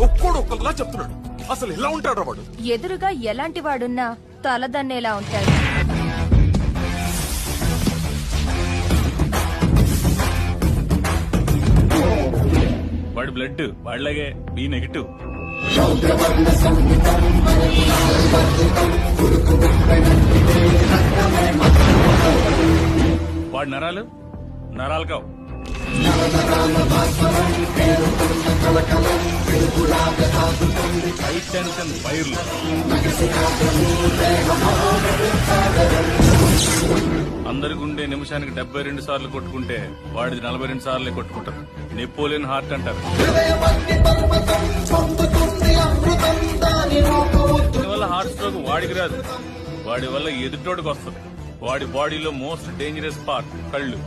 ఒక్కోడు ఒక్కలా చెప్తున్నాడు. అసలు ఎలా ఉంటాడు వాడు? ఎదురుగా ఎలాంటి వాడున్నా తలదన్నేలా ఉంటాడు. వాడి బ్లడ్ వాడిలాగే బి నెగిటివ్. వాడి నరాలు నరాలు కావు. హై టెన్షన్ వైర్లు. అందరి గుండె నిమిషానికి 72 సార్లు కొట్టుకుంటే వాడిది 42 సార్లే కొట్టుకుంటారు. నెపోలియన్ హార్ట్ అంటారు. దీనివల్ల హార్ట్ స్ట్రోక్ వాడికి రాదు, వాడి వల్ల ఎదుటోడికి వస్తుంది. వాడి బాడీలో మోస్ట్ డేంజరస్ పార్ట్ కళ్ళు.